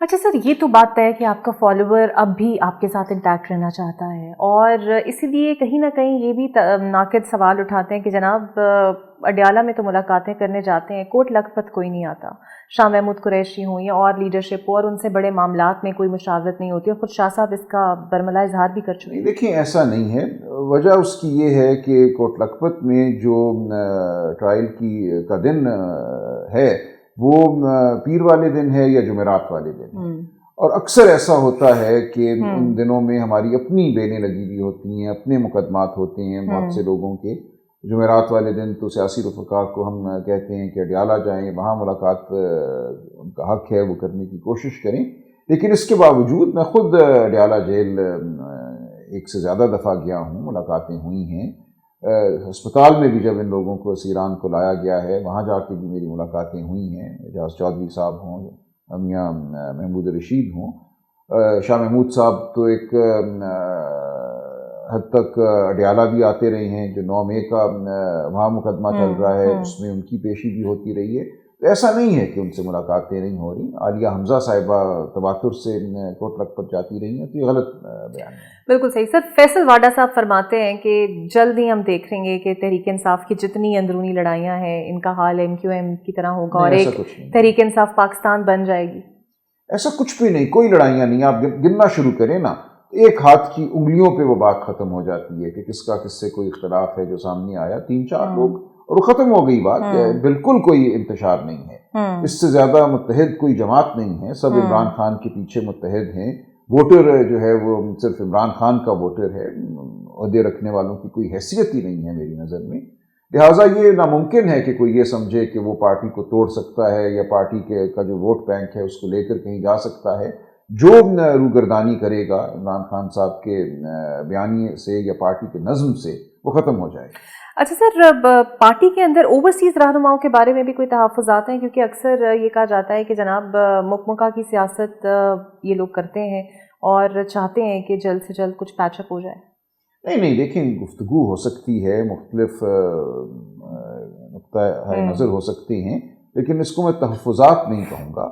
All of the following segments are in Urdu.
اچھا سر، یہ تو بات طے ہے کہ آپ کا فالوور اب بھی آپ کے ساتھ انٹیکٹ رہنا چاہتا ہے، اور اسی لیے کہیں نہ کہیں یہ بھی ناقد سوال اٹھاتے ہیں کہ جناب اڈیالہ میں تو ملاقاتیں کرنے جاتے ہیں، کوٹ لکھپت کوئی نہیں آتا، شاہ محمود قریشی ہوں یا اور لیڈرشپ ہو، اور ان سے بڑے معاملات میں کوئی مشاورت نہیں ہوتی، اور خود شاہ صاحب اس کا برملا اظہار بھی کر چکے ہیں۔ دیکھیں ایسا نہیں ہے، وجہ اس کی یہ ہے کہ کوٹ لکھپت میں جو ٹرائل کا دن ہے وہ پیر والے دن ہے یا جمعرات والے دن ہے، اور اکثر ایسا ہوتا ہے کہ ان دنوں میں ہماری اپنی بینیں لگی ہوئی ہوتی ہیں، اپنے مقدمات ہوتے ہیں بہت سے لوگوں کے۔ جمعرات والے دن تو سیاسی رفقا کو ہم کہتے ہیں کہ اڈیالہ جائیں، وہاں ملاقات ان کا حق ہے وہ کرنے کی کوشش کریں، لیکن اس کے باوجود میں خود اڈیالہ جیل ایک سے زیادہ دفعہ گیا ہوں، ملاقاتیں ہوئی ہیں۔ ہسپتال میں بھی جب ان لوگوں کو اسیران کو لایا گیا ہے وہاں جا کے بھی میری ملاقاتیں ہوئی ہیں، اعجاز چودھری صاحب ہوں، میاں محمود رشید ہوں، شاہ محمود صاحب تو ایک حد تک اڈیالہ بھی آتے رہے ہیں، جو 9 مئی کا وہاں مقدمہ چل رہا ہے اس میں ان کی پیشی بھی ہوتی رہی ہے، تو ایسا نہیں ہے کہ ان سے ملاقاتیں نہیں ہو رہی۔ عالیہ حمزہ صاحبہ تواتر سے کوٹ لکھپت جاتی رہی ہیں، تو یہ غلط بیان ہے۔ بالکل صحیح سر۔ فیصل واڈا صاحب فرماتے ہیں کہ جلد ہی ہم دیکھ لیں گے کہ تحریک انصاف کی جتنی اندرونی لڑائیاں ہیں ان کا حال MQM کی طرح ہوگا اور ایک تحریک انصاف پاکستان بن جائے گی۔ ایسا کچھ بھی نہیں، کوئی لڑائیاں نہیں، آپ گننا شروع کریں نا، ایک ہاتھ کی انگلیوں پہ وہ بات ختم ہو جاتی ہے کہ کس کا کس سے کوئی اختلاف ہے جو سامنے آیا، 3-4 لوگ اور وہ ختم ہو گئی بات، بالکل کوئی انتشار نہیں ہے۔ اس سے زیادہ متحد کوئی جماعت نہیں ہے، سب عمران خان کے پیچھے متحد ہیں، ووٹر جو ہے وہ صرف عمران خان کا ووٹر ہے، عہدے رکھنے والوں کی کوئی حیثیت ہی نہیں ہے میری نظر میں، لہٰذا یہ ناممکن ہے کہ کوئی یہ سمجھے کہ وہ پارٹی کو توڑ سکتا ہے یا پارٹی کا جو ووٹ بینک ہے اس کو لے کر کہیں جا سکتا ہے۔ جو روگردانی کرے گا عمران خان صاحب کے بیانیے سے یا پارٹی کے نظم سے وہ ختم ہو جائے گا۔ اچھا سر، پارٹی کے اندر اوورسیز رہنماؤں کے بارے میں بھی کوئی تحفظات ہیں؟ کیونکہ اکثر یہ کہا جاتا ہے کہ جناب مکمکہ کی سیاست یہ لوگ کرتے ہیں اور چاہتے ہیں کہ جلد سے جلد کچھ پیچ اپ ہو جائے۔ نہیں دیکھیں، گفتگو ہو سکتی ہے، مختلف نقطۂ نظر ہو سکتے ہیں، لیکن اس کو میں تحفظات نہیں کہوں گا۔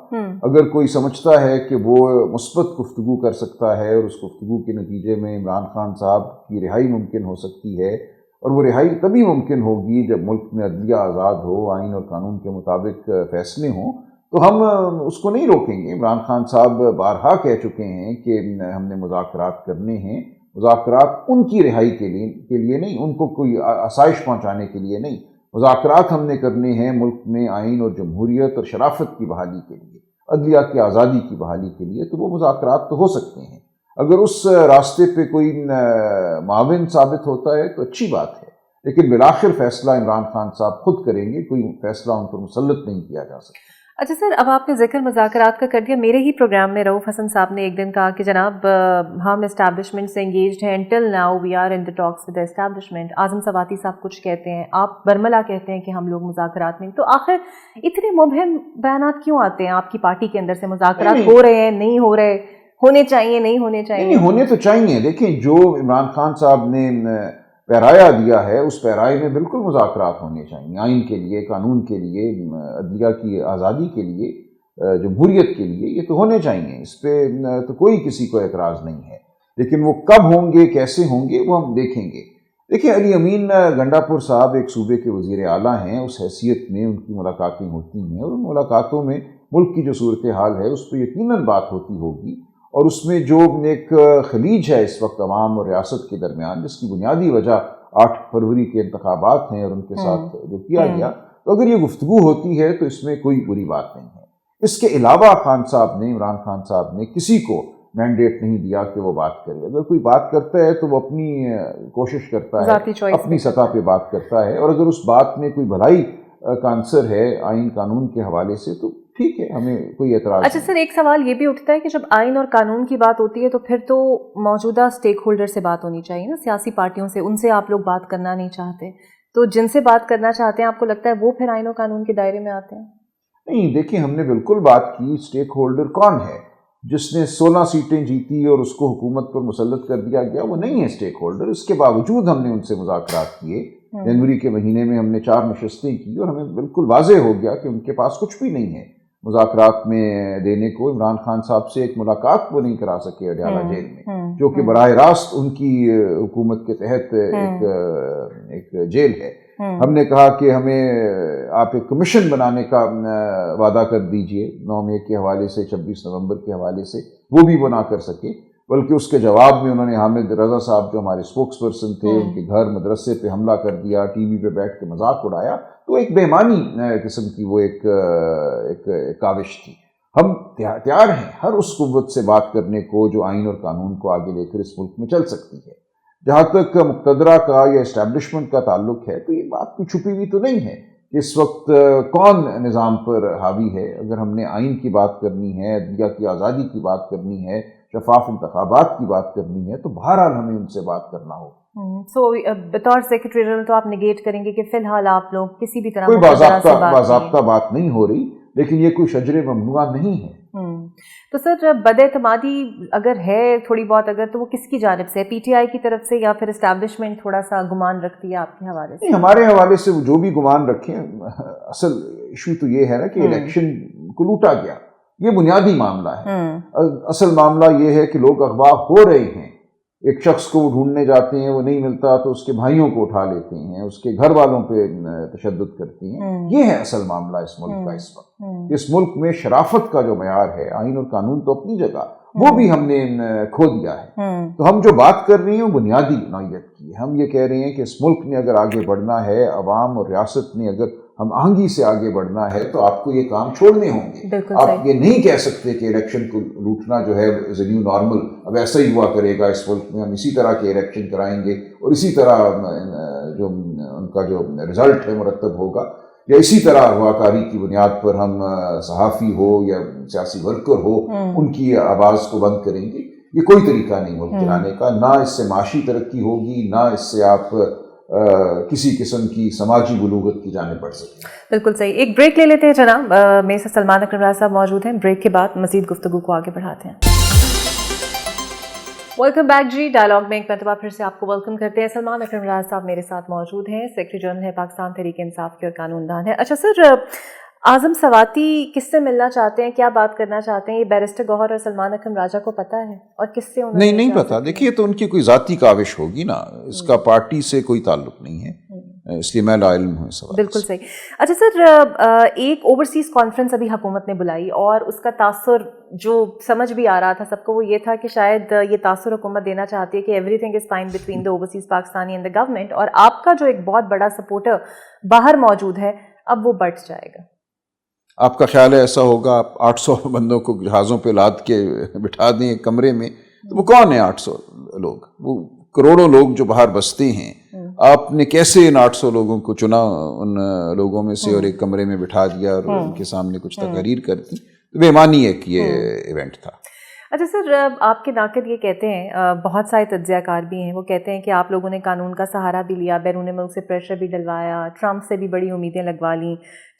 اگر کوئی سمجھتا ہے کہ وہ مثبت گفتگو کر سکتا ہے اور اس گفتگو کے نتیجے میں عمران خان صاحب کی رہائی ممکن ہو سکتی ہے، اور وہ رہائی تبھی ممکن ہوگی جب ملک میں عدلیہ آزاد ہو، آئین اور قانون کے مطابق فیصلے ہوں، تو ہم اس کو نہیں روکیں گے۔ عمران خان صاحب بارہا کہہ چکے ہیں کہ ہم نے مذاکرات کرنے ہیں، مذاکرات ان کی رہائی کے لیے نہیں، ان کو کوئی آسائش پہنچانے کے لیے نہیں، مذاکرات ہم نے کرنے ہیں ملک میں آئین اور جمہوریت اور شرافت کی بحالی کے لیے، عدلیہ کی آزادی کی بحالی کے لیے، تو وہ مذاکرات تو ہو سکتے ہیں۔ اگر اس راستے پہ کوئی معاون ثابت ہوتا ہے تو اچھی بات ہے، لیکن بالآخر فیصلہ عمران خان صاحب خود کریں گے، کوئی فیصلہ ان پر مسلط نہیں کیا جا سکتا۔ اچھا سر، اب آپ نے ذکر مذاکرات کا کر دیا، میرے ہی پروگرام میں رؤوف حسن صاحب نے ایک دن کہا کہ جناب ہم اسٹیبلشمنٹ سے انگیجڈ ہیں، until now we are in the talks with the establishment. Azam Swati sahib کچھ کہتے ہیں، آپ برملا کہتے ہیں کہ ہم لوگ مذاکرات نہیں، تو آخر اتنے مبہم بیانات کیوں آتے ہیں آپ کی پارٹی کے اندر سے؟ مذاکرات ہو رہے ہیں، نہیں ہو رہے، ہونے چاہیے، نہیں ہونے چاہیے؟ نہیں، ہونے تو چاہیے۔ دیکھیں، جو عمران خان صاحب نے پیرایا دیا ہے اس پیرائے میں بالکل مذاکرات ہونے چاہیے، آئین کے لیے، قانون کے لیے، عدلیہ کی آزادی کے لیے، جمہوریت کے لیے، یہ تو ہونے چاہیے، اس پہ تو کوئی کسی کو اعتراض نہیں ہے، لیکن وہ کب ہوں گے، کیسے ہوں گے، وہ ہم دیکھیں گے۔ دیکھیں، علی امین گنڈا پور صاحب ایک صوبے کے وزیر اعلیٰ ہیں، اس حیثیت میں ان کی ملاقاتیں ہوتی ہیں، اور ان ملاقاتوں میں ملک کی جو صورتحال ہے اس پہ یقیناً بات ہوتی ہوگی، اور اس میں جو ایک خلیج ہے اس وقت عوام اور ریاست کے درمیان، جس کی بنیادی وجہ 8 فروری کے انتخابات ہیں اور ان کے ساتھ جو کیا گیا، تو اگر یہ گفتگو ہوتی ہے تو اس میں کوئی بری بات نہیں ہے۔ اس کے علاوہ خان صاحب نے، عمران خان صاحب نے کسی کو مینڈیٹ نہیں دیا کہ وہ بات کرے، اگر کوئی بات کرتا ہے تو وہ اپنی کوشش کرتا ہے، اپنی سطح پہ بات کرتا ہے، اور اگر اس بات میں کوئی بھلائی کا عنصر ہے آئین قانون کے حوالے سے تو ٹھیک ہے، ہمیں کوئی اعتراض نہیں۔ اچھا سر، ایک سوال یہ بھی اٹھتا ہے کہ جب آئین اور قانون کی بات ہوتی ہے تو پھر تو موجودہ سٹیک ہولڈر سے بات ہونی چاہیے نا، سیاسی پارٹیوں سے، ان سے آپ لوگ بات کرنا نہیں چاہتے، تو جن سے بات کرنا چاہتے ہیں آپ کو لگتا ہے وہ پھر آئین اور قانون کے دائرے میں آتے ہیں؟ نہیں، دیکھیں، ہم نے بالکل بات کی، سٹیک ہولڈر کون ہے؟ جس نے 16 سیٹیں جیتی اور اس کو حکومت پر مسلط کر دیا گیا، وہ نہیں ہے سٹیک ہولڈر۔ اس کے باوجود ہم نے ان سے مذاکرات کیے، جنوری کے مہینے میں ہم نے 4 نشستیں کی، اور ہمیں بالکل واضح ہو گیا کہ ان کے پاس کچھ بھی نہیں ہے۔ مذاکرات میں دینے کو عمران خان صاحب سے ایک ملاقات وہ نہیں کرا سکے اڈیالہ جیل میں، جو کہ براہ راست ان کی حکومت کے تحت ایک جیل ہے۔ ہم نے کہا کہ ہمیں آپ ایک کمیشن بنانے کا وعدہ کر دیجئے 9 مئی کے حوالے سے، 26 نومبر کے حوالے سے، وہ بھی وہ نہ کر سکے، بلکہ اس کے جواب میں انہوں نے حامد رضا صاحب جو ہمارے اسپوکس پرسن تھے، ان کے گھر مدرسے پہ حملہ کر دیا، ٹی وی پہ بیٹھ کے مذاق اڑایا۔ تو ایک بے ایمانی قسم کی وہ ایک کاوش تھی۔ ہم تیار ہیں ہر اس قوت سے بات کرنے کو جو آئین اور قانون کو آگے لے کر اس ملک میں چل سکتی ہے۔ جہاں تک مقتدرہ کا یا اسٹیبلشمنٹ کا تعلق ہے تو یہ بات کوئی چھپی ہوئی تو نہیں ہے کہ اس وقت کون نظام پر حاوی ہے۔ اگر ہم نے آئین کی بات کرنی ہے، عدلیہ کی آزادی کی بات کرنی ہے، شفاف انتخابات کی بات کرنی ہے، تو بہرحال ہمیں ان سے بات کرنا ہوگا۔ بطور سیکرٹری جنرل تو آپ نگیٹ کریں گے کہ فی الحال آپ لوگ کسی بھی طرح کوئی باضابطہ بات نہیں ہو رہی، لیکن یہ کوئی شجر ممنوعہ نہیں ہے۔ تو سر بد اعتمادی اگر ہے تھوڑی بہت، اگر تو وہ کس کی جانب سے ہے؟ پی ٹی آئی کی طرف سے، یا پھر اسٹیبلشمنٹ تھوڑا سا گمان رکھتی ہے آپ کے حوالے سے؟ ہمارے حوالے سے جو بھی گمان رکھیں، اصل ایشو تو یہ ہے نا کہ الیکشن کو لوٹا گیا، یہ بنیادی معاملہ ہے۔ اصل معاملہ یہ ہے کہ لوگ اغوا ہو رہے ہیں، ایک شخص کو وہ ڈھونڈنے جاتے ہیں، وہ نہیں ملتا تو اس کے بھائیوں کو اٹھا لیتے ہیں، اس کے گھر والوں پہ تشدد کرتے ہیں۔ یہ ہے اصل معاملہ اس ملک کا اس وقت۔ اس ملک میں شرافت کا جو معیار ہے، آئین اور قانون تو اپنی جگہ، وہ بھی ہم نے کھو دیا ہے۔ تو ہم جو بات کر رہے ہیں وہ بنیادی نوعیت کی ہے۔ ہم یہ کہہ رہے ہیں کہ اس ملک نے اگر آگے بڑھنا ہے، عوام اور ریاست نے اگر ہم آہنگی سے آگے بڑھنا ہے، تو آپ کو یہ کام چھوڑنے ہوں گے۔ آپ یہ نہیں کہہ سکتے کہ الیکشن کو لوٹنا جو ہے از اے نیو نارمل، اب ایسا ہی ہوا کرے گا اس ملک میں، ہم اسی طرح کے الیکشن کرائیں گے اور اسی طرح جو ان کا جو رزلٹ ہے مرتب ہوگا، یا اسی طرح رواکاری کی بنیاد پر ہم صحافی ہو یا سیاسی ورکر ہو ان کی آواز کو بند کریں گے۔ یہ کوئی طریقہ نہیں ملک چلانے کا، نہ اس سے معاشی ترقی ہوگی، نہ اس سے آپ کسی قسم کی سماجی بلوغت کی جانب بڑھ سکیں۔ بالکل صحیح۔ ایک بریک لے لیتے ہیں جناب، میرے ساتھ سلمان اکرم راز صاحب موجود ہیں، بریک کے بعد مزید گفتگو کو آگے بڑھاتے ہیں۔ ویلکم بیک جی، ڈائلاگ میں ایک مرتبہ پھر سے آپ کو ویلکم کرتے ہیں۔ سلمان اکرم راز صاحب میرے ساتھ موجود ہیں، سیکرٹری جنرل ہے پاکستان تحریک انصاف کے اور قانون دان ہے۔ اچھا سر، اعظم سواتی کس سے ملنا چاہتے ہیں، کیا بات کرنا چاہتے ہیں؟ یہ بیرسٹر گوہر اور سلمان اکرم راجہ کو پتہ ہے؟ اور کس سے انہوں نے؟ نہیں پتہ۔ دیکھیے تو ان کی کوئی ذاتی کاوش ہوگی نا، اس کا پارٹی سے کوئی تعلق نہیں ہے، اس لیے میں لا علم ہوں اس سوال۔ بالکل صحیح۔ اچھا سر، ایک اوورسیز کانفرنس ابھی حکومت نے بلائی اور اس کا تاثر جو سمجھ بھی آ رہا تھا سب کو وہ یہ تھا کہ شاید یہ تاثر حکومت دینا چاہتی ہے کہ everything is fine between the overseas Pakistani and the government, اور آپ کا جو ایک بہت بڑا سپورٹر باہر موجود ہے اب وہ بڑھ جائے گا۔ آپ کا خیال ہے ایسا ہوگا؟ آپ 800 بندوں کو جہازوں پہ لاد کے بٹھا دیں ایک کمرے میں، تو وہ کون ہیں 800 لوگ؟ وہ کروڑوں لوگ جو باہر بستے ہیں۔ آپ نے کیسے ان 800 لوگوں کو چنا ان لوگوں میں سے اور ایک کمرے میں بٹھا دیا اور ان کے سامنے کچھ تقاریر کر دی؟ بے ایمانی ایک یہ ایونٹ تھا۔ اچھا سر، آپ کے ناقد یہ کہتے ہیں، بہت سارے تجزیہ کار بھی ہیں، وہ کہتے ہیں کہ آپ لوگوں نے قانون کا سہارا بھی لیا، بیرون ملک سے پریشر بھی ڈلوایا، ٹرمپ سے بھی بڑی امیدیں لگوا لیں،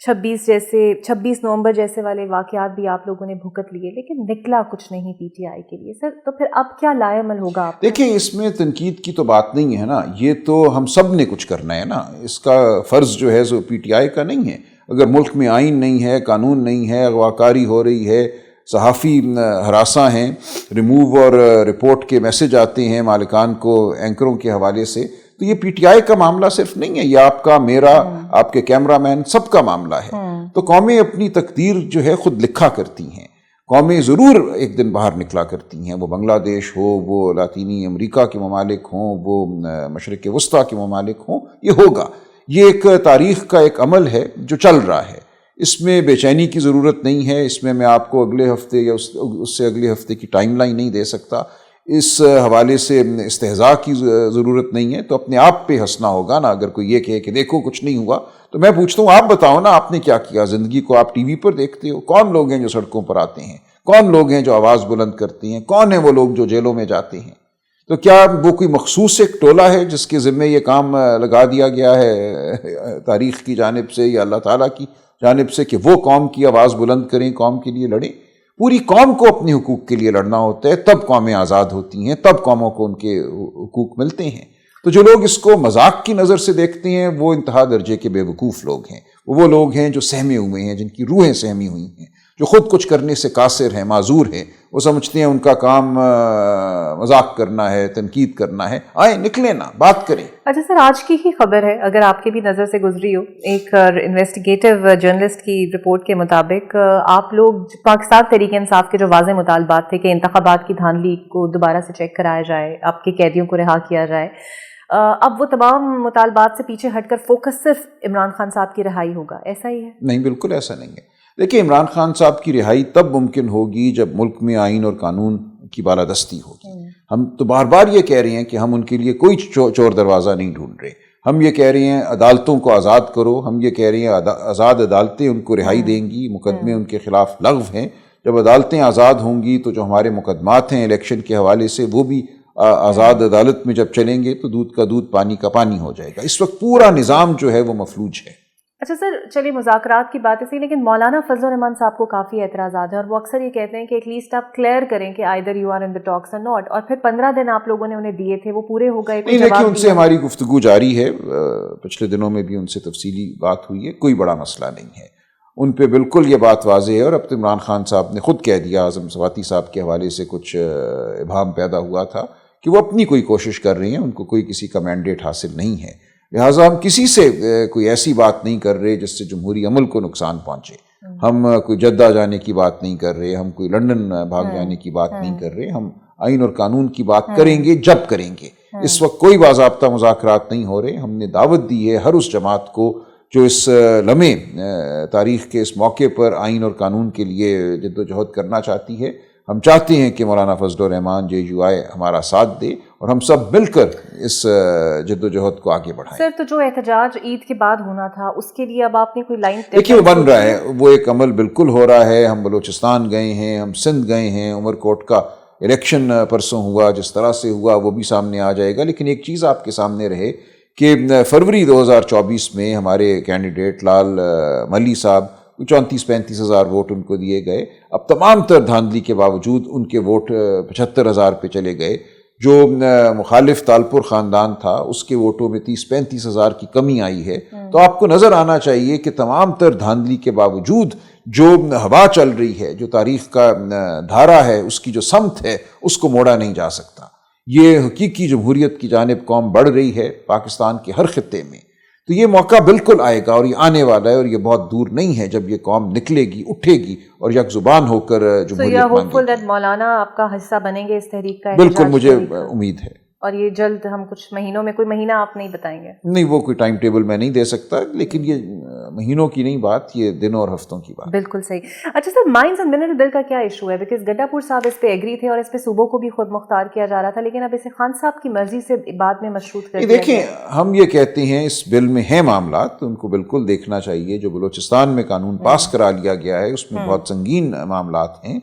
26 نومبر جیسے والے واقعات بھی آپ لوگوں نے بھگت لیے، لیکن نکلا کچھ نہیں پی ٹی آئی کے لیے۔ سر تو پھر اب کیا لائے عمل ہوگا آپ؟ دیکھیں اس میں تنقید کی تو بات نہیں ہے نا، یہ تو ہم سب نے کچھ کرنا ہے نا، اس کا فرض جو ہے سو پی ٹی آئی کا نہیں ہے۔ اگر ملک میں آئین نہیں ہے، قانون نہیں ہے، اغواکاری ہو رہی ہے، صحافی ہراساں ہیں، ریموو اور رپورٹ کے میسج آتے ہیں مالکان کو اینکروں کے حوالے سے، تو یہ پی ٹی آئی کا معاملہ صرف نہیں ہے، یہ آپ کا، میرا، آپ کے کیمرہ مین، سب کا معاملہ ہے۔ تو قومیں اپنی تقدیر جو ہے خود لکھا کرتی ہیں، قومیں ضرور ایک دن باہر نکلا کرتی ہیں، وہ بنگلہ دیش ہو، وہ لاطینی امریکہ کے ممالک ہوں، وہ مشرق وسطیٰ کے ممالک ہوں، یہ ہوگا۔ یہ ایک تاریخ کا ایک عمل ہے جو چل رہا ہے، اس میں بے چینی کی ضرورت نہیں ہے۔ اس میں آپ کو اگلے ہفتے یا اس سے اگلے ہفتے کی ٹائم لائن نہیں دے سکتا، اس حوالے سے استہزاء کی ضرورت نہیں ہے۔ تو اپنے آپ پہ ہنسنا ہوگا نا، اگر کوئی یہ کہے کہ دیکھو کچھ نہیں ہوا، تو میں پوچھتا ہوں آپ بتاؤ نا آپ نے کیا کیا زندگی کو؟ آپ ٹی وی پر دیکھتے ہو، کون لوگ ہیں جو سڑکوں پر آتے ہیں، کون لوگ ہیں جو آواز بلند کرتے ہیں، کون ہیں وہ لوگ جو جیلوں میں جاتے ہیں؟ تو کیا وہ کوئی مخصوص ایک ٹولہ ہے جس کے ذمے یہ کام لگا دیا گیا ہے تاریخ کی جانب سے یا اللہ تعالیٰ کی جانب سے کہ وہ قوم کی آواز بلند کریں، قوم کے لیے لڑیں؟ پوری قوم کو اپنے حقوق کے لیے لڑنا ہوتا ہے، تب قومیں آزاد ہوتی ہیں، تب قوموں کو ان کے حقوق ملتے ہیں۔ تو جو لوگ اس کو مذاق کی نظر سے دیکھتے ہیں وہ انتہا درجے کے بے وقوف لوگ ہیں، وہ لوگ ہیں جو سہمے ہوئے ہیں، جن کی روحیں سہمی ہوئی ہیں، جو خود کچھ کرنے سے قاصر ہیں، معذور ہیں، وہ سمجھتے ہیں ان کا کام مذاق کرنا ہے، تنقید کرنا ہے، آئیں نکلیں نا، بات کریں۔ اچھا سر، آج کی ہی خبر ہے، اگر آپ کی بھی نظر سے گزری ہو، ایک انویسٹیگیٹو جرنلسٹ کی رپورٹ کے مطابق آپ لوگ پاکستان تحریک انصاف کے جو واضح مطالبات تھے کہ انتخابات کی دھاندلی کو دوبارہ سے چیک کرایا جائے، آپ کے قیدیوں کو رہا کیا جائے، اب وہ تمام مطالبات سے پیچھے ہٹ کر فوکس صرف عمران خان صاحب کی رہائی ہوگا، ایسا ہی ہے؟ نہیں، بالکل ایسا نہیں ہے۔ دیکھیں، عمران خان صاحب کی رہائی تب ممکن ہوگی جب ملک میں آئین اور قانون کی بالادستی ہوگی۔ ہم تو بار بار یہ کہہ رہے ہیں کہ ہم ان کے لیے کوئی چور دروازہ نہیں ڈھونڈ رہے، ہم یہ کہہ رہے ہیں عدالتوں کو آزاد کرو، ہم یہ کہہ رہے ہیں آزاد عدالتیں ان کو رہائی دیں گی، مقدمے ان کے خلاف لغو ہیں۔ جب عدالتیں آزاد ہوں گی تو جو ہمارے مقدمات ہیں الیکشن کے حوالے سے وہ بھی آزاد عدالت میں جب چلیں گے تو دودھ کا دودھ پانی کا پانی ہو جائے گا۔ اس وقت پورا نظام جو ہے وہ مفلوج ہے۔ اچھا سر، چلیے مذاکرات کی باتیں سی، لیکن مولانا فضل الرحمان صاحب کو کافی اعتراضات ہیں اور وہ اکثر یہ کہتے ہیں کہ ایٹ لیسٹ آپ کلیئر کریں کہ either you are in the ٹاکس اور ناٹ، اور پھر 15 دن آپ لوگوں نے انہیں دیے تھے، وہ پورے ہو گئے؟ نہیں، دیکھیے ان سے ہماری گفتگو جاری ہے، پچھلے دنوں میں بھی ان سے تفصیلی بات ہوئی ہے، کوئی بڑا مسئلہ نہیں ہے، ان پہ بالکل یہ بات واضح ہے۔ اور اب تو عمران خان صاحب نے خود کہہ دیا، اعظم سواتی صاحب کے حوالے سے کچھ ابہام پیدا ہوا تھا کہ وہ اپنی کوئی کوشش کر رہی ہیں، ان کو کوئی کسی کا مینڈیٹ حاصل نہیں ہے، لہٰذا ہم کسی سے کوئی ایسی بات نہیں کر رہے جس سے جمہوری عمل کو نقصان پہنچے۔ ہم کوئی جدہ جانے کی بات نہیں کر رہے، ہم کوئی لندن بھاگ جانے کی بات نہیں کر رہے، ہم آئین اور قانون کی بات کریں گے جب کریں گے۔ اس وقت کوئی باضابطہ مذاکرات نہیں ہو رہے۔ ہم نے دعوت دی ہے ہر اس جماعت کو جو اس لمحے تاریخ کے اس موقع پر آئین اور قانون کے لیے جد و جہد کرنا چاہتی ہے۔ ہم چاہتے ہیں کہ مولانا فضل الرحمان JUI ہمارا ساتھ دے اور ہم سب مل کر اس جد و جہد کو آگے بڑھائیں۔ سر، تو جو احتجاج عید کے بعد ہونا تھا اس کے لیے اب آپ نے کوئی لائن دیکھیے وہ بن رہا ہے، وہ ایک عمل بالکل ہو رہا ہے۔ ہم بلوچستان گئے ہیں، ہم سندھ گئے ہیں، عمر کوٹ کا الیکشن پرسوں ہوا، جس طرح سے ہوا وہ بھی سامنے آ جائے گا۔ لیکن ایک چیز آپ کے سامنے رہے کہ فروری 2024 میں ہمارے کینڈیڈیٹ لال ملی صاحب 34-35 ہزار ووٹ ان کو دیے گئے۔ اب تمام تر دھاندلی کے باوجود ان کے ووٹ 75 ہزار پہ چلے گئے۔ جو مخالف تالپور خاندان تھا اس کے ووٹوں میں 30-35 ہزار کی کمی آئی ہے۔ تو آپ کو نظر آنا چاہیے کہ تمام تر دھاندلی کے باوجود جو ہوا چل رہی ہے، جو تاریخ کا دھارا ہے، اس کی جو سمت ہے، اس کو موڑا نہیں جا سکتا۔ یہ حقیقی جمہوریت کی جانب قوم بڑھ رہی ہے پاکستان کے ہر خطے میں۔ تو یہ موقع بالکل آئے گا اور یہ آنے والا ہے اور یہ بہت دور نہیں ہے جب یہ قوم نکلے گی، اٹھے گی اور یک زبان ہو کر جمہوریت مانگے گی۔ مولانا آپ کا حصہ بنیں گے اس تحریک کا؟ بالکل، مجھے امید ہے۔ اور یہ جلد ہم کچھ مہینوں میں، کوئی مہینہ آپ نہیں بتائیں گے؟ نہیں، وہ کوئی ٹائم ٹیبل میں نہیں دے سکتا، لیکن یہ مہینوں کی نہیں بات، یہ دنوں اور ہفتوں کی بات۔ بالکل صحیح۔ اچھا سر، مائنز اینڈ منرل بل کا کیا ایشو ہے؟ بیکاز گڈا پور صاحب اس پہ ایگری تھے اور اس پہ صوبوں کو بھی خود مختار کیا جا رہا تھا، لیکن اب اسے خان صاحب کی مرضی سے بعد میں مشروط کر دیا گیا۔ دیکھیں، ہم یہ کہتے ہیں اس بل میں ہیں معاملات، ان کو بالکل دیکھنا چاہیے۔ جو بلوچستان میں قانون پاس کرا لیا گیا ہے اس میں بہت سنگین معاملات ہیں،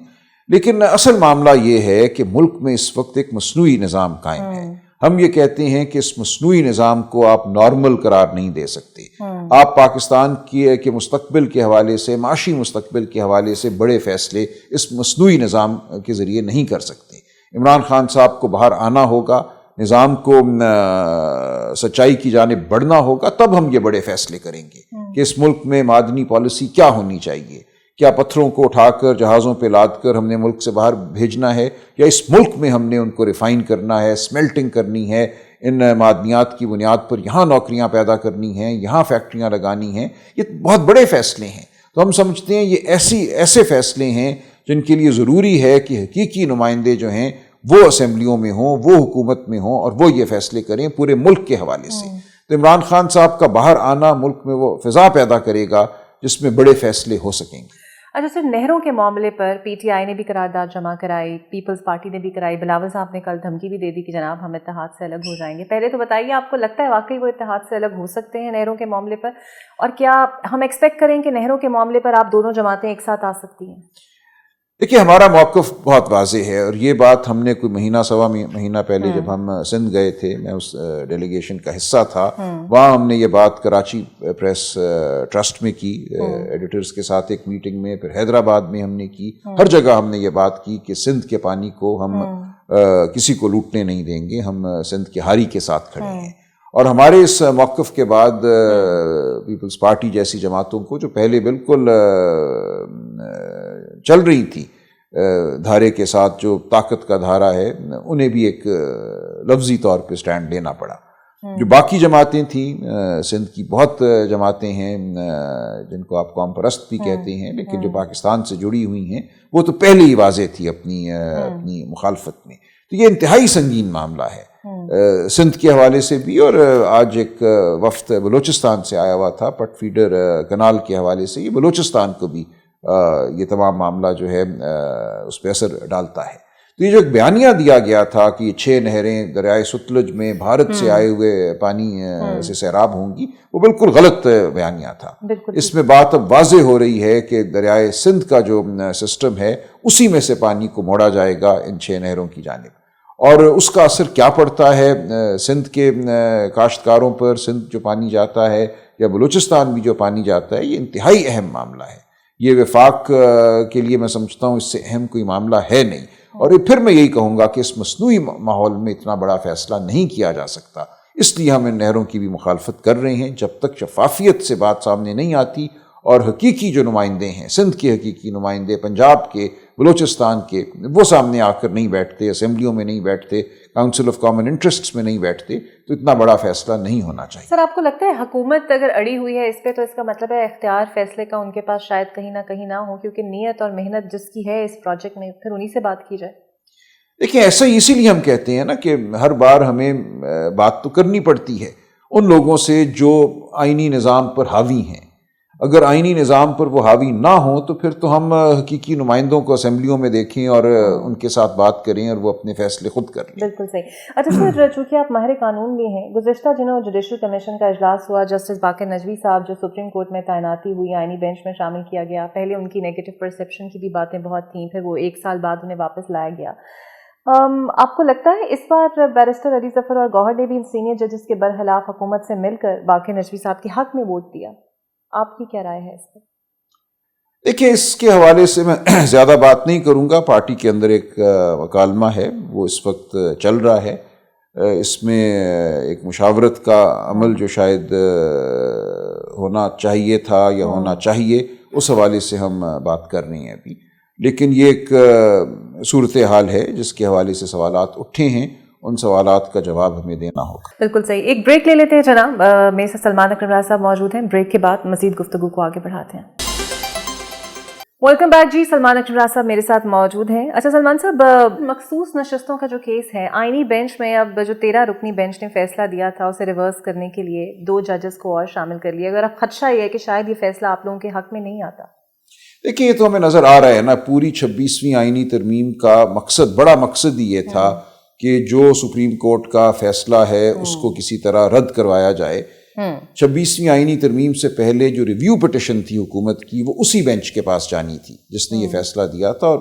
لیکن اصل معاملہ یہ ہے کہ ملک میں اس وقت ایک مصنوعی نظام قائم ہے۔ ہم یہ کہتے ہیں کہ اس مصنوعی نظام کو آپ نارمل قرار نہیں دے سکتے۔ آپ پاکستان کے مستقبل کے حوالے سے، معاشی مستقبل کے حوالے سے بڑے فیصلے اس مصنوعی نظام کے ذریعے نہیں کر سکتے۔ عمران خان صاحب کو باہر آنا ہوگا، نظام کو سچائی کی جانب بڑھنا ہوگا، تب ہم یہ بڑے فیصلے کریں گے کہ اس ملک میں معدنی پالیسی کیا ہونی چاہیے۔ کیا پتھروں کو اٹھا کر جہازوں پہ لاد کر ہم نے ملک سے باہر بھیجنا ہے، یا اس ملک میں ہم نے ان کو ریفائن کرنا ہے، سمیلٹنگ کرنی ہے، ان معدنیات کی بنیاد پر یہاں نوکریاں پیدا کرنی ہیں، یہاں فیکٹریاں لگانی ہیں۔ یہ بہت بڑے فیصلے ہیں۔ تو ہم سمجھتے ہیں یہ ایسے فیصلے ہیں جن کے لیے ضروری ہے کہ حقیقی نمائندے جو ہیں وہ اسمبلیوں میں ہوں، وہ حکومت میں ہوں اور وہ یہ فیصلے کریں پورے ملک کے حوالے سے۔ تو عمران خان صاحب کا باہر آنا ملک میں وہ فضا پیدا کرے گا جس میں بڑے فیصلے ہو سکیں گے۔ اچھا سر، نہروں کے معاملے پر PTI نے بھی قرارداد جمع کرائی، پیپلز پارٹی نے بھی کرائی، بلاول صاحب نے کل دھمکی بھی دے دی کہ جناب ہم اتحاد سے الگ ہو جائیں گے۔ پہلے تو بتائیے، آپ کو لگتا ہے واقعی وہ اتحاد سے الگ ہو سکتے ہیں نہروں کے معاملے پر؟ اور کیا ہم ایکسپیکٹ کریں کہ نہروں کے معاملے پر آپ دونوں جماعتیں ایک ساتھ آ سکتی ہیں؟ دیکھیے، ہمارا موقف بہت واضح ہے اور یہ بات ہم نے کوئی مہینہ سوا مہینہ پہلے جب ہم سندھ گئے تھے، میں اس ڈیلیگیشن کا حصہ تھا، وہاں ہم نے یہ بات کراچی پریس ٹرسٹ میں کی، ایڈیٹرز کے ساتھ ایک میٹنگ میں، پھر حیدرآباد میں ہم نے کی، ہر جگہ ہم نے یہ بات کی کہ سندھ کے پانی کو ہم کسی کو لوٹنے نہیں دیں گے، ہم سندھ کے ہاری کے ساتھ کھڑے ہیں۔ اور ہمارے اس موقف کے بعد پیپلز پارٹی جیسی جماعتوں کو جو پہلے بالکل چل رہی تھی دھارے کے ساتھ، جو طاقت کا دھارا ہے، انہیں بھی ایک لفظی طور پہ سٹینڈ لینا پڑا. جو باقی جماعتیں تھیں، سندھ کی بہت جماعتیں ہیں جن کو آپ قوم پرست بھی کہتے ہیں، لیکن جو پاکستان سے جڑی ہوئی ہیں وہ تو پہلے ہی واضح تھی اپنی مخالفت میں. تو یہ انتہائی سنگین معاملہ ہے سندھ کے حوالے سے بھی، اور آج ایک وفد بلوچستان سے آیا ہوا تھا پٹ فیڈر کنال کے حوالے سے. یہ بلوچستان کو بھی یہ تمام معاملہ جو ہے اس پہ اثر ڈالتا ہے. تو یہ جو ایک بیانیہ دیا گیا تھا کہ یہ 6 نہریں دریائے ستلج میں بھارت سے آئے ہوئے پانی سے سیراب ہوں گی، وہ بالکل غلط بیانیہ تھا. اس میں بات اب واضح ہو رہی ہے کہ دریائے سندھ کا جو سسٹم ہے اسی میں سے پانی کو موڑا جائے گا ان 6 نہروں کی جانب. اور اس کا اثر کیا پڑتا ہے سندھ کے کاشتکاروں پر، سندھ جو پانی جاتا ہے یا بلوچستان بھی جو پانی جاتا ہے، یہ انتہائی اہم معاملہ ہے. یہ وفاق کے لیے میں سمجھتا ہوں اس سے اہم کوئی معاملہ ہے نہیں. اور پھر میں یہی کہوں گا کہ اس مصنوعی ماحول میں اتنا بڑا فیصلہ نہیں کیا جا سکتا، اس لیے ہم ان نہروں کی بھی مخالفت کر رہے ہیں. جب تک شفافیت سے بات سامنے نہیں آتی اور حقیقی جو نمائندے ہیں، سندھ کے حقیقی نمائندے، پنجاب کے، بلوچستان کے، وہ سامنے آ کر نہیں بیٹھتے، اسمبلیوں میں نہیں بیٹھتے، کاؤنسل آف کامن انٹرسٹس میں نہیں بیٹھتے، تو اتنا بڑا فیصلہ نہیں ہونا چاہیے. سر، آپ کو لگتا ہے حکومت اگر اڑی ہوئی ہے اس پہ تو اس کا مطلب ہے اختیار فیصلے کا ان کے پاس شاید کہیں نہ ہو، کیونکہ نیت اور محنت جس کی ہے اس پروجیکٹ میں، پھر انہی سے بات کی جائے؟ دیکھیں، ایسا ہی اسی لیے ہم کہتے ہیں نا کہ ہر بار ہمیں بات تو کرنی پڑتی ہے ان لوگوں سے جو آئینی نظام پر حاوی ہیں. اگر آئینی نظام پر وہ حاوی نہ ہوں تو پھر تو ہم حقیقی نمائندوں کو اسمبلیوں میں دیکھیں اور ان کے ساتھ بات کریں اور وہ اپنے فیصلے خود کر لیں. بالکل صحیح. اچھا سر، چونکہ آپ ماہر قانون بھی ہیں، گزشتہ دنوں جوڈیشل کمیشن کا اجلاس ہوا، جسٹس باقر نجوی صاحب جو سپریم کورٹ میں تعیناتی ہوئی آئینی بینچ میں شامل کیا گیا. پہلے ان کی نیگیٹو پرسیپشن کی بھی باتیں بہت تھیں، پھر وہ 1 سال بعد انہیں واپس لایا گیا. آپ کو لگتا ہے اس بار بیرسٹر علی ظفر اور گوہر نے بھی ان سینئر ججز کے برخلاف حکومت سے مل کر باقر نجوی صاحب کے حق میں ووٹ دیا؟ آپ کی کیا رائے ہے اس پر؟ دیکھیں، اس کے حوالے سے میں زیادہ بات نہیں کروں گا. پارٹی کے اندر ایک مکالمہ ہے، وہ اس وقت چل رہا ہے. اس میں ایک مشاورت کا عمل جو شاید ہونا چاہیے تھا یا ہونا چاہیے، اس حوالے سے ہم بات کر رہے ہیں ابھی. لیکن یہ ایک صورتحال ہے جس کے حوالے سے سوالات اٹھے ہیں، ان سوالات کا جواب ہمیں دینا ہوگا. بالکل صحیح. ایک بریک لے لیتے ہیں جناب. میرے ساتھ سلمان اکرم راز صاحب موجود ہیں. بریک کے بعد مزید گفتگو کو آگے بڑھاتے ہیں. ویلکم بیک جی. سلمان اکرم راز صاحب میرے ساتھ موجود ہیں. اچھا سلمان صاحب، مخصوص نشستوں کا جو کیس ہے آئینی بینچ میں، اب جو 13 رکنی بینچ نے فیصلہ دیا تھا اسے ریورس کرنے کے لیے 2 ججز کو اور شامل کر لیا. اگر اب خدشہ یہ ہے کہ شاید یہ فیصلہ آپ لوگوں کے حق میں نہیں آتا. دیکھیں، یہ تو ہمیں نظر آ رہا ہے نا، پوری 26ویں آئینی ترمیم کا مقصد، بڑا مقصد ہی یہ تھا کہ جو سپریم کورٹ کا فیصلہ ہے اس کو کسی طرح رد کروایا جائے. 26ویں آئینی ترمیم سے پہلے جو ریویو پٹیشن تھی حکومت کی، وہ اسی بینچ کے پاس جانی تھی جس نے یہ فیصلہ دیا تھا، اور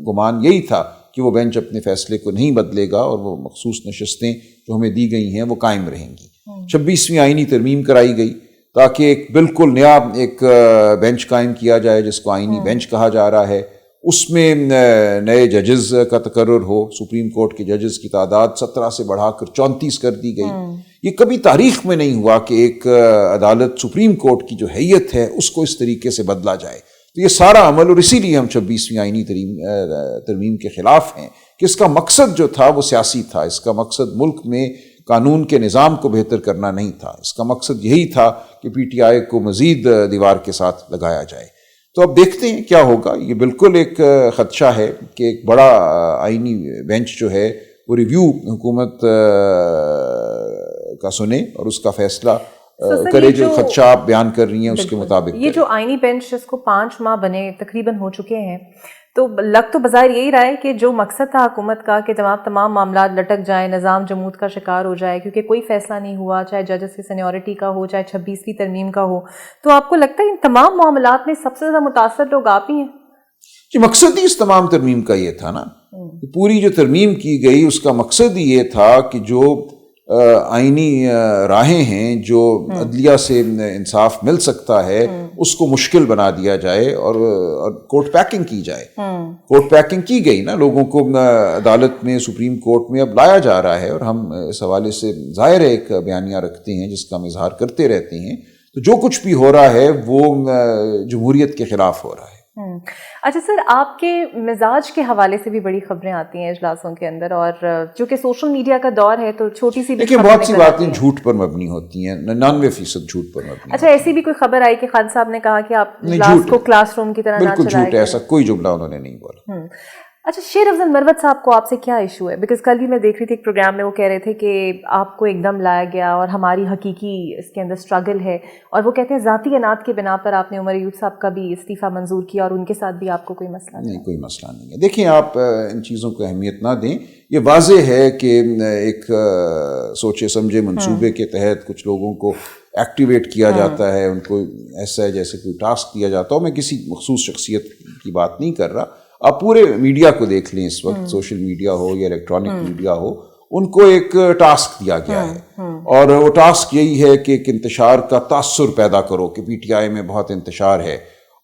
گمان یہی تھا کہ وہ بینچ اپنے فیصلے کو نہیں بدلے گا اور وہ مخصوص نشستیں جو ہمیں دی گئی ہیں وہ قائم رہیں گی. 26ویں آئینی ترمیم کرائی گئی تاکہ ایک بالکل نیا ایک بینچ قائم کیا جائے جس کو آئینی بینچ کہا جا رہا ہے. اس میں نئے ججز کا تقرر ہو. سپریم کورٹ کے ججز کی تعداد 17 سے بڑھا کر 34 کر دی گئی. یہ کبھی تاریخ میں نہیں ہوا کہ ایک عدالت، سپریم کورٹ کی جو حیت ہے، اس کو اس طریقے سے بدلا جائے. تو یہ سارا عمل، اور اسی لیے ہم 26ویں آئینی ترمیم کے خلاف ہیں کہ اس کا مقصد جو تھا وہ سیاسی تھا. اس کا مقصد ملک میں قانون کے نظام کو بہتر کرنا نہیں تھا. اس کا مقصد یہی تھا کہ پی ٹی آئی کو مزید دیوار کے ساتھ لگایا جائے. تو اب دیکھتے ہیں کیا ہوگا. یہ بالکل ایک خدشہ ہے کہ ایک بڑا آئینی بینچ جو ہے وہ ریویو حکومت کا سنے اور اس کا فیصلہ کرے. جو خدشہ آپ بیان کر رہی ہیں اس کے مطابق یہ جو آئینی بینچ جس کو 5 ماہ بنے تقریباً ہو چکے ہیں، تو لگ تو بظاہر یہی رہا ہے کہ جو مقصد تھا حکومت کا کہ تمام معاملات لٹک جائیں، نظام جمود کا شکار ہو جائے، کیونکہ کوئی فیصلہ نہیں ہوا، چاہے ججز کی سینیورٹی کا ہو، چاہے 26ویں ترمیم کا ہو. تو آپ کو لگتا ہے ان تمام معاملات میں سب سے زیادہ متاثر لوگ آپ ہی ہیں؟ جی، مقصد ہی اس تمام ترمیم کا یہ تھا نا. پوری جو ترمیم کی گئی اس کا مقصد ہی یہ تھا کہ جو آئینی راہیں ہیں جو عدلیہ سے انصاف مل سکتا ہے اس کو مشکل بنا دیا جائے اور کورٹ پیکنگ کی جائے. کورٹ پیکنگ کی گئی نا, لوگوں کو عدالت میں, سپریم کورٹ میں اب لایا جا رہا ہے, اور ہم اس حوالے سے ظاہر ایک بیانیہ رکھتے ہیں جس کا ہم اظہار کرتے رہتے ہیں. تو جو کچھ بھی ہو رہا ہے وہ جمہوریت کے خلاف ہو رہا ہے. اچھا سر, آپ کے مزاج کے حوالے سے بھی بڑی خبریں آتی ہیں اجلاسوں کے اندر, اور چونکہ سوشل میڈیا کا دور ہے تو چھوٹی سی دیکھیں بہت سی باتیں جھوٹ پر مبنی ہوتی ہیں, 99% جھوٹ پر مبنی. اچھا, ایسی بھی کوئی خبر آئی کہ خان صاحب نے کہا کہ آپ اجلاس کو کلاس روم کی طرح نہ چلائیں؟ بالکل جھوٹ ہے, ایسا کوئی جملہ انہوں نے نہیں بولا. اچھا, شیر افضل مروت صاحب کو آپ سے کیا ایشو ہے؟ بیکاز کل بھی میں دیکھ رہی تھی ایک پروگرام میں, وہ کہہ رہے تھے کہ آپ کو ایک دم لایا گیا اور ہماری حقیقی اس کے اندر اسٹرگل ہے, اور وہ کہتے ہیں ذاتی انات کے بنا پر آپ نے عمر ایوب صاحب کا بھی استعفیٰ منظور کیا, اور ان کے ساتھ بھی آپ کو کوئی مسئلہ نہیں؟ کوئی مسئلہ نہیں ہے. دیکھیں آپ ان چیزوں کو اہمیت نہ دیں. یہ واضح ہے کہ ایک سوچے سمجھے منصوبے کے تحت کچھ لوگوں کو ایکٹیویٹ کیا جاتا ہے, ان کو ایسا ہے جیسے کوئی ٹاسک دیا جاتا ہو. میں کسی مخصوص شخصیت کی بات نہیں کر رہا, آپ پورے میڈیا کو دیکھ لیں اس وقت, سوشل میڈیا ہو یا الیکٹرانک میڈیا ہو, ان کو ایک ٹاسک دیا گیا ہے, اور وہ ٹاسک یہی ہے کہ ایک انتشار کا تاثر پیدا کرو کہ پی ٹی آئی میں بہت انتشار ہے,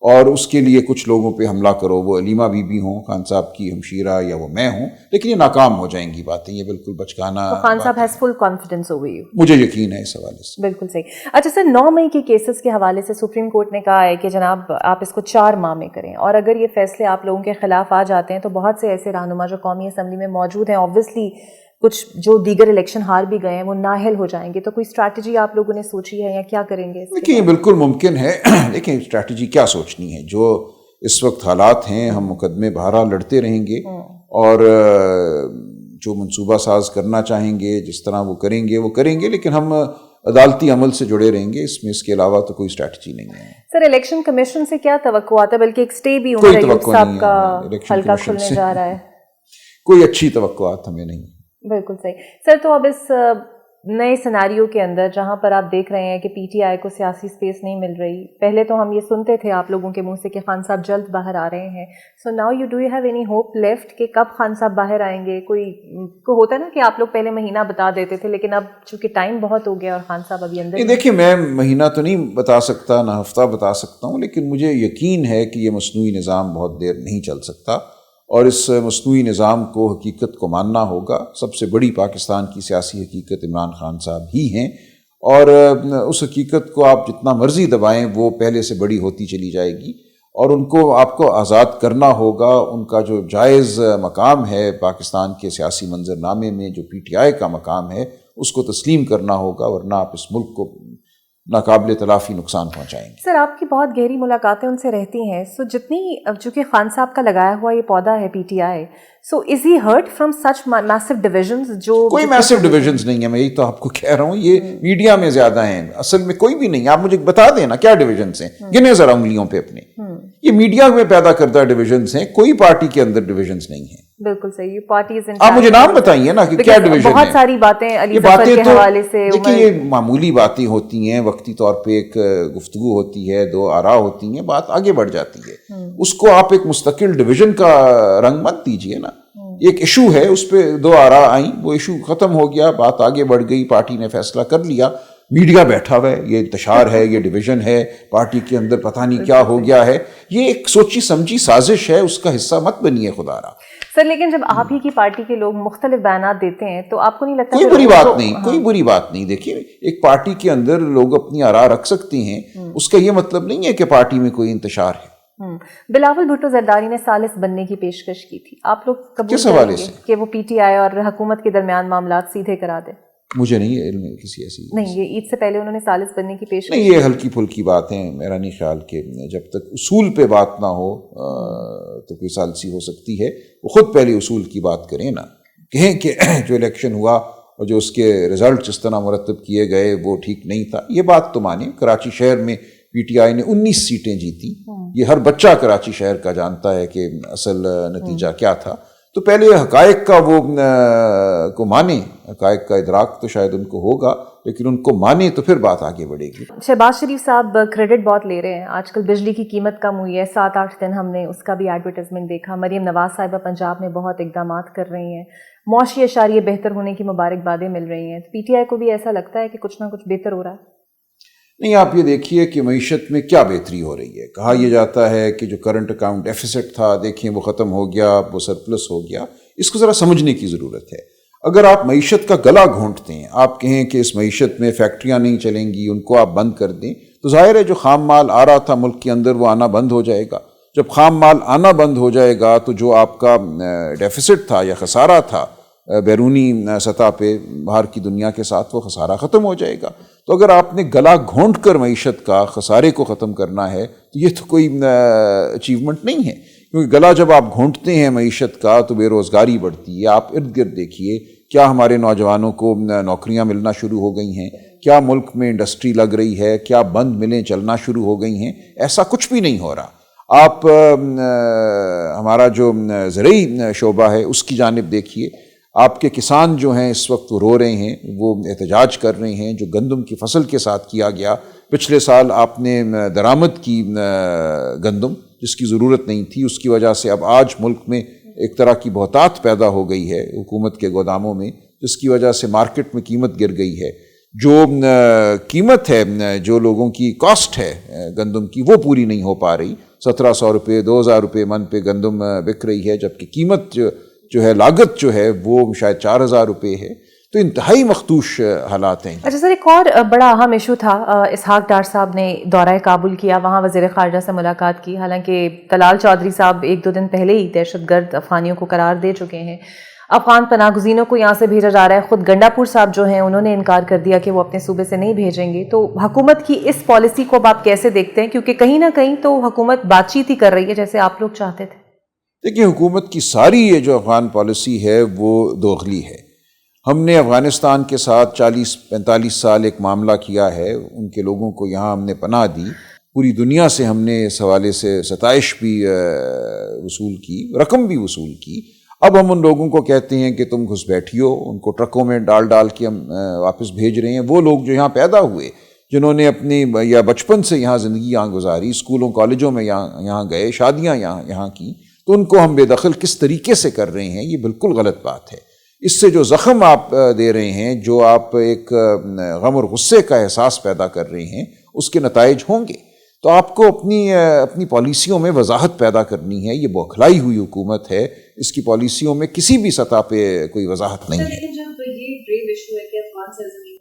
اور اس کے لیے کچھ لوگوں پہ حملہ کرو, وہ علیمہ بی بی ہوں, خان صاحب کی ہمشیرہ, یا وہ میں ہوں. لیکن یہ ناکام ہو جائیں گی باتیں, یہ بالکل بچکانا. خان صاحب has full confidence over you. مجھے یقین ہے اس حوالے سے. بالکل صحیح. اچھا سر, 9 مئی کے کیسز کے حوالے سے سپریم کورٹ نے کہا ہے کہ جناب آپ اس کو 4 ماہ میں کریں, اور اگر یہ فیصلے آپ لوگوں کے خلاف آ جاتے ہیں تو بہت سے ایسے رہنما جو قومی اسمبلی میں موجود ہیں, آبویسلی کچھ جو دیگر الیکشن ہار بھی گئے ہیں, وہ نااہل ہو جائیں گے. تو کوئی اسٹریٹجی آپ لوگوں نے سوچی ہے یا کیا کریں گے؟ دیکھیں یہ بالکل ممکن ہے. دیکھیں اسٹریٹجی کیا سوچنی ہے, جو اس وقت حالات ہیں, ہم مقدمے بہرحال لڑتے رہیں گے, اور جو منصوبہ ساز کرنا چاہیں گے جس طرح وہ کریں گے وہ کریں گے, لیکن ہم عدالتی عمل سے جڑے رہیں گے. اس کے علاوہ تو کوئی اسٹریٹجی نہیں ہے. سر, الیکشن کمیشن سے کیا توقعات ہے؟ بلکہ ایک سٹے بھی عمر ایوب صاحب کا حلقہ کھلنے جا رہا ہے. کوئی اچھی توقعات ہمیں نہیں. بالکل صحیح. سر, تو اب اس نئے سیناریو کے اندر جہاں پر آپ دیکھ رہے ہیں کہ پی ٹی آئی کو سیاسی سپیس نہیں مل رہی, پہلے تو ہم یہ سنتے تھے آپ لوگوں کے منہ سے کہ خان صاحب جلد باہر آ رہے ہیں, so now you do you have any hope left کہ کب خان صاحب باہر آئیں گے؟ کو ہوتا ہے نا کہ آپ لوگ پہلے مہینہ بتا دیتے تھے, لیکن اب چونکہ ٹائم بہت ہو گیا اور خان صاحب ابھی اندر. دیکھیے میں مہینہ تو نہیں بتا سکتا, نہ ہفتہ بتا سکتا ہوں, لیکن مجھے یقین ہے کہ یہ مصنوعی نظام بہت دیر نہیں چل سکتا, اور اس مصنوعی نظام کو حقیقت کو ماننا ہوگا. سب سے بڑی پاکستان کی سیاسی حقیقت عمران خان صاحب ہی ہیں, اور اس حقیقت کو آپ جتنا مرضی دبائیں وہ پہلے سے بڑی ہوتی چلی جائے گی, اور ان کو آپ کو آزاد کرنا ہوگا. ان کا جو جائز مقام ہے پاکستان کے سیاسی منظر نامے میں, جو پی ٹی آئی کا مقام ہے, اس کو تسلیم کرنا ہوگا, ورنہ آپ اس ملک کو ناقابل تلافی نقصان پہنچائیں گے. سر, آپ کی بہت گہری ملاقاتیں ان سے رہتی ہیں, سو جتنی چونکہ خان صاحب کا لگایا ہوا یہ پودا ہے P T I, so is he hurt from such میسو ڈویژنز؟ جو کوئی میسو ڈویژنز نہیں ہے, میں یہی تو آپ کو کہہ رہا ہوں, یہ میڈیا میں زیادہ ہیں, اصل میں کوئی بھی نہیں. آپ مجھے بتا دیں نا کیا ڈویژنز ہیں, گنے ذرا انگلیوں پہ اپنے. یہ میڈیا میں پیدا کردہ ڈویژنز ہیں, کوئی پارٹی کے اندر ڈویژنز نہیں ہیں. بالکل صحیح. پارٹیز آپ مجھے نام بتائیے نا کہ کیا ڈویژن ہے. بہت ساری باتیں علی ظفر کے حوالے سے. دیکھیے یہ معمولی باتیں ہوتی ہیں, وقتی طور پہ ایک گفتگو ہوتی ہے, 2 آراء ہوتی ہیں, بات آگے بڑھ جاتی ہے. اس کو آپ ایک مستقل ڈویژن کا رنگ مت دیجیے نا. ایک ایشو ہے, اس پہ 2 آراء آئیں, وہ ایشو ختم ہو گیا, بات آگے بڑھ گئی, پارٹی نے فیصلہ کر لیا, میڈیا بیٹھا ہوا ہے, یہ انتشار ہے, یہ ڈویژن ہے, پارٹی کے اندر پتہ نہیں کیا ہو گیا ہے. یہ ایک سوچی سمجھی سازش ہے, اس کا حصہ مت بنیے خدا را. سر, لیکن جب آپ ہی کی پارٹی کے لوگ مختلف بیانات دیتے ہیں تو آپ کو نہیں لگتا کوئی بری بات نہیں, کوئی بری بات نہیں. دیکھیے ایک پارٹی کے اندر لوگ اپنی آراء رکھ سکتے ہیں, اس کا یہ مطلب نہیں ہے کہ پارٹی میں کوئی انتشار ہے. بلاول بھٹو زرداری نے ثالث بننے کی پیشکش کی تھی, آپ لوگ قبول کریں گے کہ وہ پی ٹی آئی اور حکومت کے درمیان معاملات سیدھے کرا دے؟ مجھے نہیں علم ہے کسی ایسی نہیں, یہ عید سے پہلے انہوں نے ثالث بننے کی پیشکش نہیں, یہ ہلکی پھلکی بات ہے. میرا نہیں خیال کہ جب تک اصول پہ بات نہ ہو تو کوئی ثالثی ہو سکتی ہے. وہ خود پہلے اصول کی بات کریں نا, کہیں کہ جو الیکشن ہوا اور جو اس کے رزلٹ جس طرح مرتب کیے گئے وہ ٹھیک نہیں تھا, یہ بات تو مانیں. کراچی شہر میں پی ٹی آئی نے 19 سیٹیں جیتی. یہ ہر بچہ کراچی شہر کا جانتا ہے کہ اصل نتیجہ کیا تھا. تو پہلے حقائق کا وہ کو مانیں, حقائق کا ادراک تو شاید ان کو ہوگا, لیکن ان کو مانیں تو پھر بات آگے بڑھے گی. شہباز شریف صاحب کریڈٹ بہت لے رہے ہیں. آج کل بجلی کی قیمت کم ہوئی ہے, 7-8 دن ہم نے اس کا بھی ایڈورٹائزمنٹ دیکھا. مریم نواز صاحبہ پنجاب میں بہت اقدامات کر رہی ہیں, معاشی اشاریہ بہتر ہونے کی مبارکبادیں مل رہی ہیں. پی ٹی آئی کو بھی ایسا لگتا ہے کہ کچھ نہ کچھ بہتر ہو رہا ہے؟ نہیں، آپ یہ دیکھیے کہ معیشت میں کیا بہتری ہو رہی ہے. کہا یہ جاتا ہے کہ جو کرنٹ اکاؤنٹ ڈیفیسٹ تھا دیکھیں وہ ختم ہو گیا، وہ سرپلس ہو گیا. اس کو ذرا سمجھنے کی ضرورت ہے. اگر آپ معیشت کا گلا گھونٹتے ہیں، آپ کہیں کہ اس معیشت میں فیکٹریاں نہیں چلیں گی، ان کو آپ بند کر دیں، تو ظاہر ہے جو خام مال آ رہا تھا ملک کے اندر وہ آنا بند ہو جائے گا. جب خام مال آنا بند ہو جائے گا تو جو آپ کا ڈیفیسٹ تھا یا خسارہ تھا بیرونی سطح پہ باہر کی دنیا کے ساتھ، وہ خسارہ ختم ہو جائے گا. تو اگر آپ نے گلا گھونٹ کر معیشت کا خسارے کو ختم کرنا ہے تو یہ تو کوئی اچیومنٹ نہیں ہے، کیونکہ گلا جب آپ گھونٹتے ہیں معیشت کا تو بے روزگاری بڑھتی ہے. آپ ارد گرد دیکھیے کیا ہمارے نوجوانوں کو نوکریاں ملنا شروع ہو گئی ہیں، کیا ملک میں انڈسٹری لگ رہی ہے، کیا بند ملیں چلنا شروع ہو گئی ہیں. ایسا کچھ بھی نہیں ہو رہا. آپ ہمارا جو زرعی شعبہ ہے اس کی جانب دیکھیے. آپ کے کسان جو ہیں اس وقت وہ رو رہے ہیں، وہ احتجاج کر رہے ہیں. جو گندم کی فصل کے ساتھ کیا گیا، پچھلے سال آپ نے درآمد کی گندم جس کی ضرورت نہیں تھی، اس کی وجہ سے اب آج ملک میں ایک طرح کی بہتات پیدا ہو گئی ہے حکومت کے گوداموں میں، جس کی وجہ سے مارکیٹ میں قیمت گر گئی ہے. جو قیمت ہے، جو لوگوں کی کاسٹ ہے گندم کی، وہ پوری نہیں ہو پا رہی. 1700 روپے 2000 روپے من پہ گندم بک رہی ہے، جبکہ قیمت جو ہے، لاگت جو ہے وہ شاید 4000 روپے ہے. تو انتہائی مخدوش حالات ہیں. اچھا سر، ایک اور بڑا اہم ایشو تھا، اسحاق ڈار صاحب نے دورہ کابل کیا، وہاں وزیر خارجہ سے ملاقات کی. حالانکہ طلال چودھری صاحب 1-2 دن پہلے ہی دہشت گرد افغانیوں کو قرار دے چکے ہیں. افغان پناہ گزینوں کو یہاں سے بھیجا جا رہا ہے. خود گنڈا پور صاحب جو ہیں انہوں نے انکار کر دیا کہ وہ اپنے صوبے سے نہیں بھیجیں گے. تو حکومت کی اس پالیسی کو اب آپ کیسے دیکھتے ہیں؟ کیونکہ کہیں نہ کہیں تو حکومت بات چیت ہی کر رہی ہے جیسے آپ لوگ چاہتے تھے. دیکھیے، حکومت کی ساری یہ جو افغان پالیسی ہے وہ دوغلی ہے. ہم نے افغانستان کے ساتھ 40-45 سال ایک معاملہ کیا ہے. ان کے لوگوں کو یہاں ہم نے پناہ دی. پوری دنیا سے ہم نے اس حوالے سے ستائش بھی وصول کی، رقم بھی وصول کی. اب ہم ان لوگوں کو کہتے ہیں کہ تم گھس بیٹھیو. ان کو ٹرکوں میں ڈال کے ہم واپس بھیج رہے ہیں. وہ لوگ جو یہاں پیدا ہوئے، جنہوں نے اپنی یا بچپن سے یہاں زندگی یہاں گزاری، اسکولوں کالجوں میں یہاں گئے، شادیاں یہاں کی، تو ان کو ہم بے دخل کس طریقے سے کر رہے ہیں، یہ بالکل غلط بات ہے. اس سے جو زخم آپ دے رہے ہیں، جو آپ ایک غم اور غصے کا احساس پیدا کر رہے ہیں، اس کے نتائج ہوں گے. تو آپ کو اپنی پالیسیوں میں وضاحت پیدا کرنی ہے. یہ بوکھلائی ہوئی حکومت ہے، اس کی پالیسیوں میں کسی بھی سطح پہ کوئی وضاحت نہیں ہے.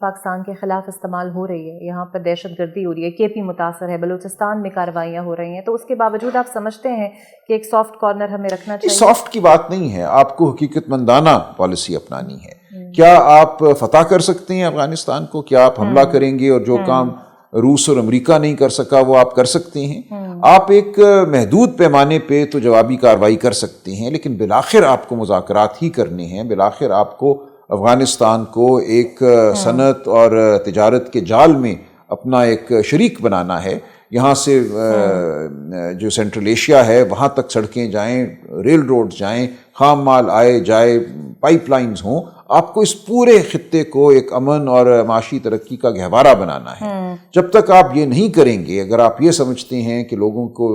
پاکستان کے خلاف استعمال ہو رہی ہے، یہاں پر دہشت گردی ہو رہی ہے، کے پی متاثر ہے، بلوچستان میں کارروائیاں ہو رہی ہیں، تو اس کے باوجود آپ سمجھتے ہیں کہ ایک سافٹ کارنر ہمیں رکھنا چاہیے؟ سافٹ کی بات نہیں ہے، آپ کو حقیقت مندانہ پالیسی اپنانی ہے. کیا آپ فتح کر سکتے ہیں افغانستان کو؟ کیا آپ حملہ کریں گے اور جو کام روس اور امریکہ نہیں کر سکا وہ آپ کر سکتے ہیں؟ آپ ایک محدود پیمانے پہ تو جوابی کارروائی کر سکتے ہیں، لیکن بالآخر آپ کو مذاکرات ہی کرنے ہیں. بالآخر آپ کو افغانستان کو ایک صنعت اور تجارت کے جال میں اپنا ایک شریک بنانا ہے. یہاں سے جو سینٹرل ایشیا ہے وہاں تک سڑکیں جائیں، ریل روڈ جائیں، خام مال آئے جائے، پائپ لائنز ہوں. آپ کو اس پورے خطے کو ایک امن اور معاشی ترقی کا گہوارہ بنانا ہے. جب تک آپ یہ نہیں کریں گے، اگر آپ یہ سمجھتے ہیں کہ لوگوں کو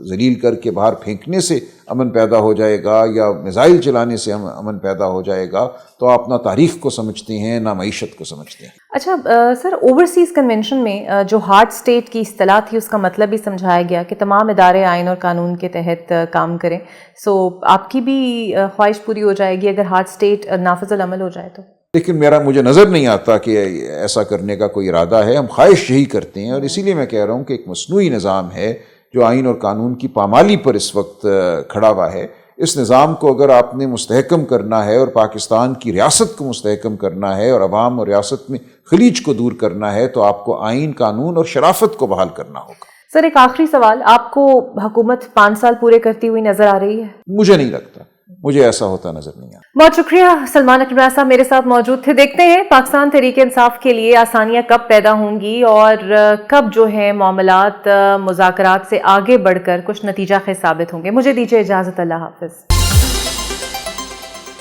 ذلیل کر کے باہر پھینکنے سے امن پیدا ہو جائے گا یا میزائل چلانے سے امن پیدا ہو جائے گا، تو آپ نہ تاریخ کو سمجھتے ہیں نہ معیشت کو سمجھتے ہیں. اچھا سر، اوورسیز کنونشن میں جو ہارڈ اسٹیٹ کی اصطلاح تھی اس کا مطلب بھی سمجھایا گیا کہ تمام ادارے آئین اور قانون کے تحت کام کریں. سو آپ کی بھی خواہش پوری ہو جائے گی اگر ہارڈ اسٹیٹ نافذ العمل ہو جائے تو؟ لیکن مجھے نظر نہیں آتا کہ ایسا کرنے کا کوئی ارادہ ہے. ہم خواہش یہی کرتے ہیں، اور اسی لیے میں کہہ رہا ہوں کہ ایک مصنوعی نظام ہے جو آئین اور قانون کی پامالی پر اس وقت کھڑا ہوا ہے. اس نظام کو اگر آپ نے مستحکم کرنا ہے اور پاکستان کی ریاست کو مستحکم کرنا ہے اور عوام اور ریاست میں خلیج کو دور کرنا ہے، تو آپ کو آئین، قانون اور شرافت کو بحال کرنا ہوگا. سر ایک آخری سوال، آپ کو حکومت 5 سال پورے کرتی ہوئی نظر آ رہی ہے؟ مجھے نہیں لگتا، مجھے ایسا ہوتا نظر نہیں آتا. بہت شکریہ. سلمان اکرم صاحب میرے ساتھ موجود تھے. دیکھتے ہیں پاکستان تحریک انصاف کے لیے آسانیاں کب پیدا ہوں گی اور کب جو ہے معاملات مذاکرات سے آگے بڑھ کر کچھ نتیجہ خیز ثابت ہوں گے. مجھے دیجیے اجازت. اللہ حافظ.